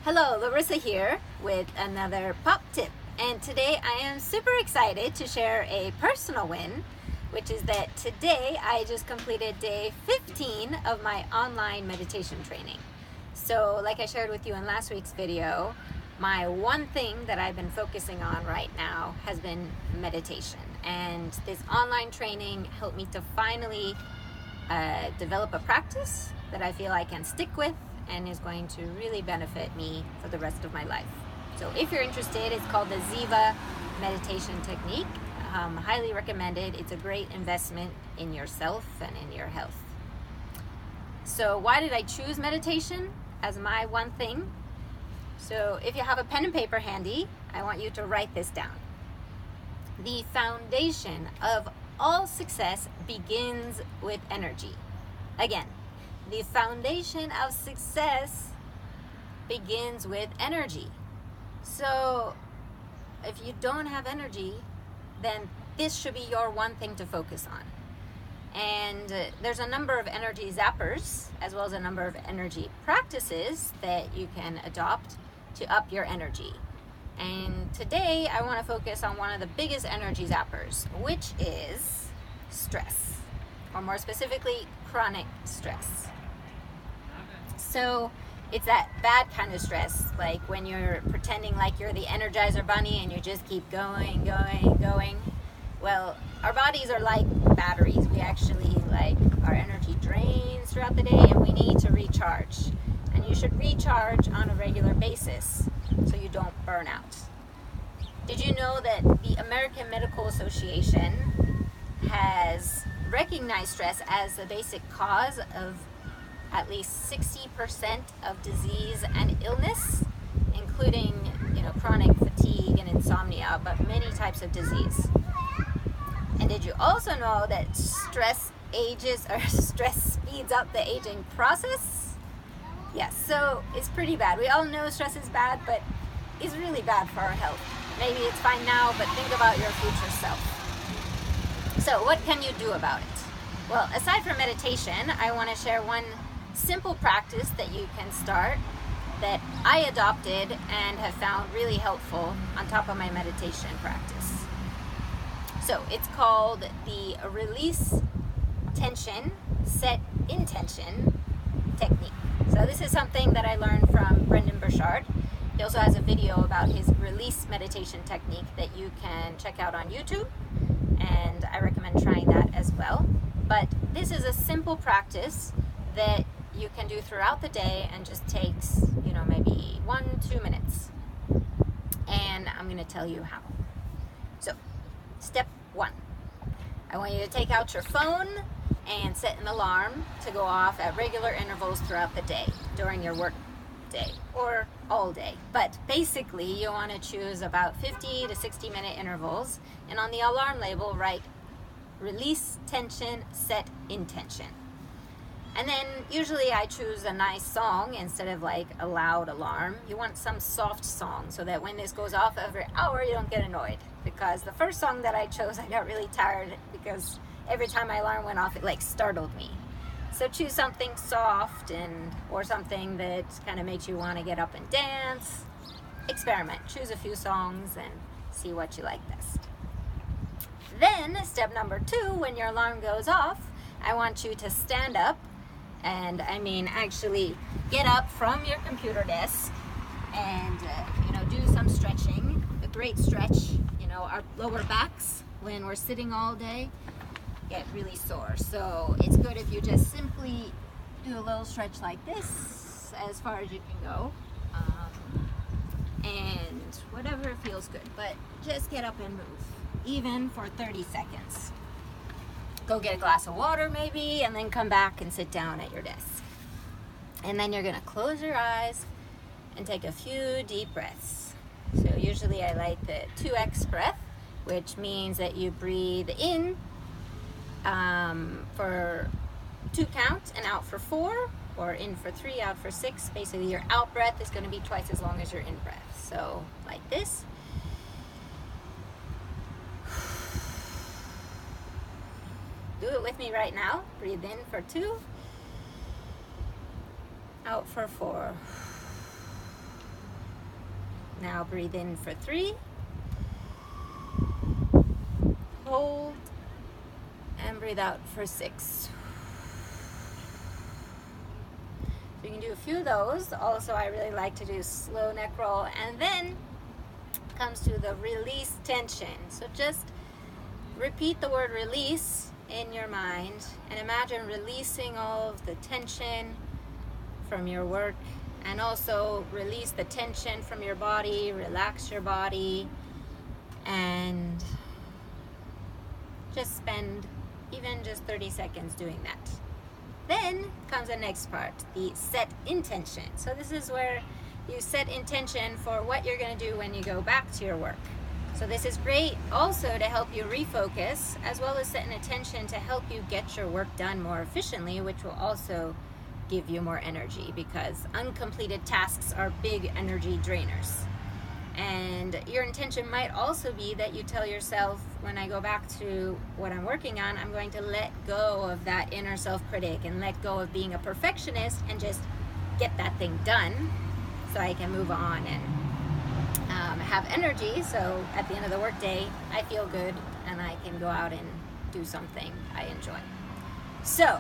Hello, Larissa here with another Popp Tip, and today I am super excited to share a personal win, which is that today I just completed day 15 of my online meditation training. So like I shared with you in last week's video, my one thing that I've been focusing on right now has been meditation, and this online training helped me to finally develop a practice that I feel I can stick with and is going to really benefit me for the rest of my life. So if you're interested, it's called the Ziva meditation technique. Highly recommended. It's a great investment in yourself and in your health. So why did I choose meditation as my one thing? So if you have a pen and paper handy, I want you to write this down. The foundation of all success begins with energy. Again, the foundation of success begins with energy. So if you don't have energy, then this should be your one thing to focus on. And there's a number of energy zappers, as well as a number of energy practices that you can adopt to up your energy. And today I want to focus on one of the biggest energy zappers, which is stress, or more specifically, chronic stress. So it's that bad kind of stress, like when you're pretending like you're the Energizer Bunny and you just keep going. Well, our bodies are like batteries. We actually, like, our energy drains throughout the day and we need to recharge. And you should recharge on a regular basis so you don't burn out. Did you know that the American Medical Association has recognized stress as the basic cause of at least 60% of disease and illness, including, chronic fatigue and insomnia, but many types of disease? And did you also know that stress speeds up the aging process? Yes, so it's pretty bad. We all know stress is bad, but it's really bad for our health. Maybe it's fine now, but think about your future self. So what can you do about it? Well, aside from meditation, I want to share one simple practice that you can start that I adopted and have found really helpful on top of my meditation practice. So it's called the release tension, set intention technique. So this is something that I learned from Brendan Burchard. He also has a video about his release meditation technique that you can check out on YouTube, and I recommend trying that as well. But this is a simple practice that you can do throughout the day and just takes, maybe 1-2 minutes. And I'm going to tell you how. So, step 1. I want you to take out your phone and set an alarm to go off at regular intervals throughout the day during your work day or all day. But basically, you want to choose about 50 to 60 minute intervals, and on the alarm label write release tension, set intention. And then usually I choose a nice song instead of like a loud alarm. You want some soft song so that when this goes off every hour, you don't get annoyed. Because the first song that I chose, I got really tired because every time my alarm went off, it like startled me. So choose something soft or something that kind of makes you want to get up and dance. Experiment. Choose a few songs and see what you like best. Then step number 2, when your alarm goes off, I want you to stand up. And I mean, actually get up from your computer desk and, do some stretching. A great stretch, our lower backs when we're sitting all day get really sore. So it's good if you just simply do a little stretch like this as far as you can go. And whatever feels good, but just get up and move, even for 30 seconds. Go get a glass of water maybe, and then come back and sit down at your desk. And then you're going to close your eyes and take a few deep breaths. So usually I like the 2x breath, which means that you breathe in for 2 counts and out for 4, or in for 3, out for 6. Basically your out breath is going to be twice as long as your in breath. So like this. Do it with me right now. Breathe in for 2, out for 4. Now breathe in for 3, hold, and breathe out for 6. So you can do a few of those. Also, I really like to do slow neck roll, and then comes to the release tension. So just repeat the word release in your mind and imagine releasing all of the tension from your work, and also release the tension from your body, relax your body, and just spend even just 30 seconds doing that. Then comes the next part, the set intention. So this is where you set intention for what you're going to do when you go back to your work. So this is great also to help you refocus, as well as set an intention to help you get your work done more efficiently, which will also give you more energy, because uncompleted tasks are big energy drainers. And your intention might also be that you tell yourself, when I go back to what I'm working on, I'm going to let go of that inner self-critic and let go of being a perfectionist and just get that thing done so I can move on and have energy. So at the end of the workday, I feel good and I can go out and do something I enjoy. So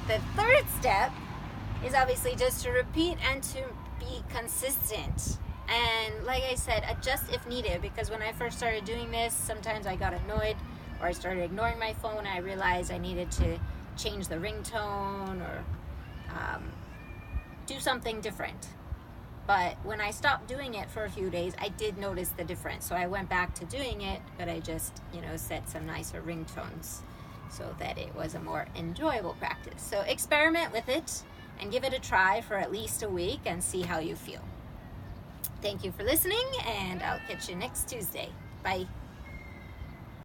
the third step is obviously just to repeat and to be consistent. And like I said, adjust if needed, because when I first started doing this, sometimes I got annoyed or I started ignoring my phone. I realized I needed to change the ringtone or do something different. But when I stopped doing it for a few days, I did notice the difference. So I went back to doing it, but I just, set some nicer ringtones so that it was a more enjoyable practice. So experiment with it and give it a try for at least a week and see how you feel. Thank you for listening, and I'll catch you next Tuesday. Bye.